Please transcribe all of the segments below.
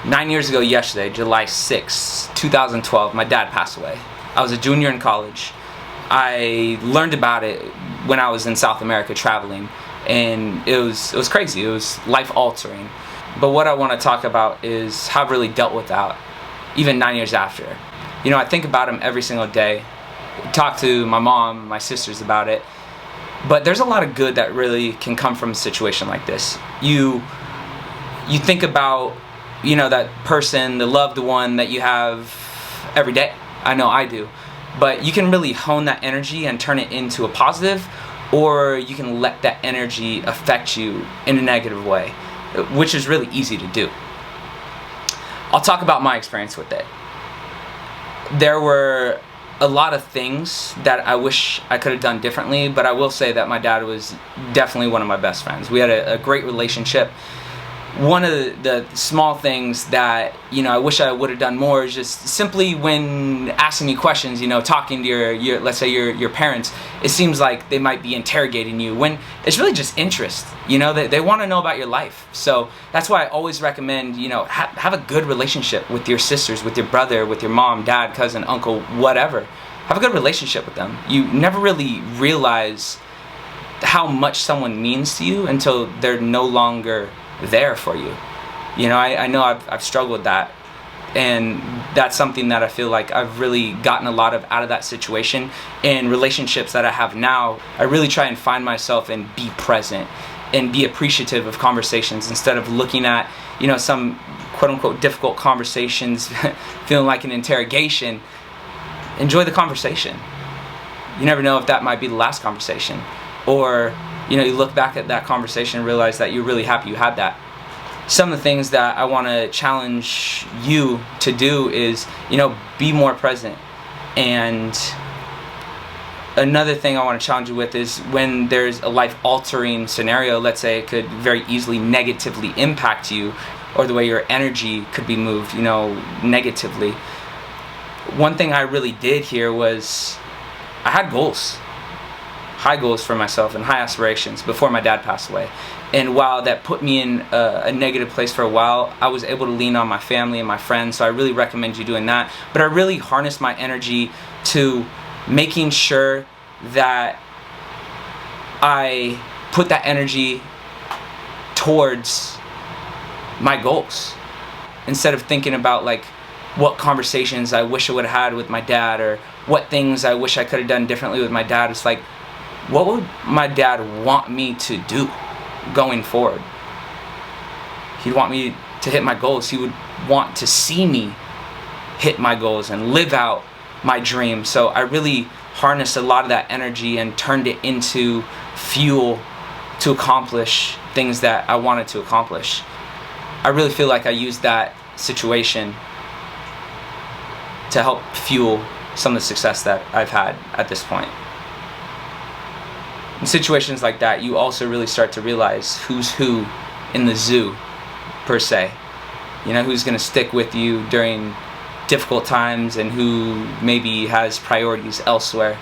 9 years ago yesterday, July 6, 2012, my dad passed away. I was a junior in college. I learned about it when I was in South America traveling, and it was crazy. It was life-altering. But what I want to talk about is how I've really dealt with that, even 9 years after. You know, I think about him every single day. Talk to my mom, my sisters about it. But there's a lot of good that really can come from a situation like this. You think about, you know, that person, the loved one that you have every day. I know I do. But you can really hone that energy and turn it into a positive, or you can let that energy affect you in a negative way, which is really easy to do. I'll talk about my experience with it. There were a lot of things that I wish I could have done differently, but I will say that my dad was definitely one of my best friends. We had a great relationship. One of the small things that, you know, I wish I would have done more is just simply when asking me questions, you know, talking to your let's say your parents, it seems like they might be interrogating you when it's really just interest. You know, they want to know about your life. So that's why I always recommend, you know, have a good relationship with your sisters, with your brother, with your mom, dad, cousin, uncle, whatever. Have a good relationship with them. You never really realize how much someone means to you until they're no longer there for you. You know, I know I've struggled with that, and that's something that I feel like I've really gotten a lot of out of that situation. In relationships that I have now, I really try and find myself and be present and be appreciative of conversations instead of looking at, you know, some quote-unquote difficult conversations feeling like an interrogation. Enjoy the conversation. You never know if that might be the last conversation, or you know, you look back at that conversation and realize that you're really happy you had that. Some of the things that I want to challenge you to do is, you know, be more present. And another thing I want to challenge you with is when there's a life-altering scenario, let's say it could very easily negatively impact you, or the way your energy could be moved, you know, negatively. One thing I really did here was I had goals. High goals for myself and high aspirations before my dad passed away. And while that put me in a negative place for a while, I was able to lean on my family and my friends, so I really recommend you doing that. But I really harnessed my energy to making sure that I put that energy towards my goals. Instead of thinking about like what conversations I wish I would have had with my dad, or what things I wish I could have done differently with my dad, it's like, what would my dad want me to do going forward? He'd want me to hit my goals. He would want to see me hit my goals and live out my dreams. So I really harnessed a lot of that energy and turned it into fuel to accomplish things that I wanted to accomplish. I really feel like I used that situation to help fuel some of the success that I've had at this point. In situations like that, you also really start to realize who's who in the zoo, per se. You know, who's going to stick with you during difficult times and who maybe has priorities elsewhere.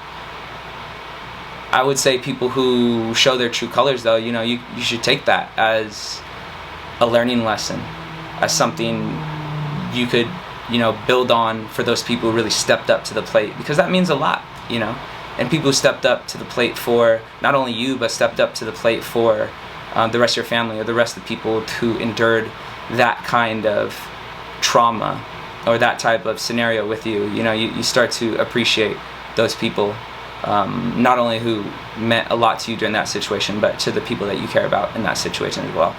I would say people who show their true colors, though, you know, you should take that as a learning lesson, as something you could, you know, build on for those people who really stepped up to the plate, because that means a lot, you know. And people who stepped up to the plate for not only you, but stepped up to the plate for the rest of your family, or the rest of the people who endured that kind of trauma or that type of scenario with you. You know, you start to appreciate those people, not only who meant a lot to you during that situation, but to the people that you care about in that situation as well.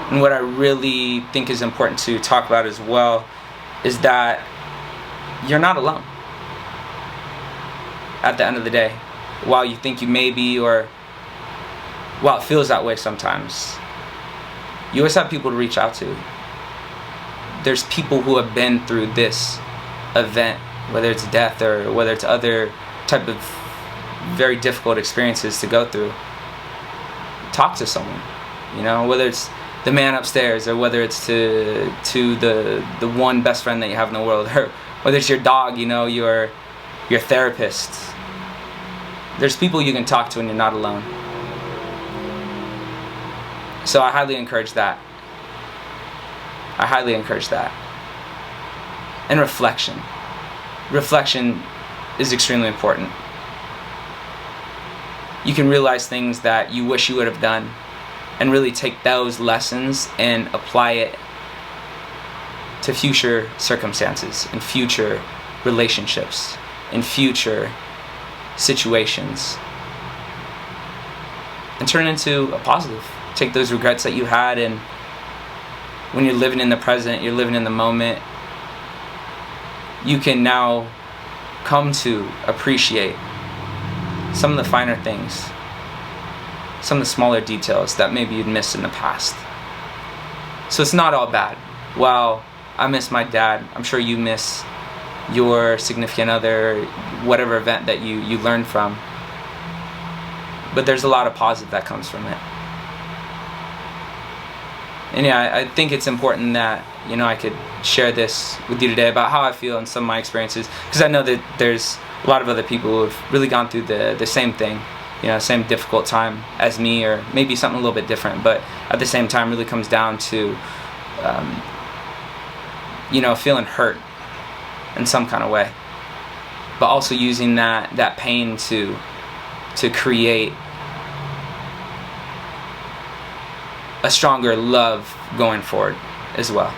And what I really think is important to talk about as well is that you're not alone. At the end of the day, while you think you may be, or while it feels that way sometimes, you always have people to reach out to. There's people who have been through this event, whether it's death or whether it's other type of very difficult experiences to go through. Talk to someone, you know, whether it's the man upstairs, or whether it's to the one best friend that you have in the world, or whether it's your dog, you know, your therapist. There's people you can talk to and you're not alone. So I highly encourage that. I highly encourage that. And reflection. Reflection is extremely important. You can realize things that you wish you would have done and really take those lessons and apply it to future circumstances and future relationships and future situations, and turn into a positive. Take those regrets that you had, and when you're living in the present, you're living in the moment, you can now come to appreciate some of the finer things, some of the smaller details that maybe you'd missed in the past. So it's not all bad. While I miss my dad, I'm sure you miss your significant other, whatever event that you learned from. But there's a lot of positive that comes from it. And yeah, I think it's important that, I could share this with you today about how I feel and some of my experiences, because I know that there's a lot of other people who have really gone through the same thing, same difficult time as me, or maybe something a little bit different, but at the same time really comes down to, feeling hurt in some kind of way, but also using that pain to create a stronger love going forward as well.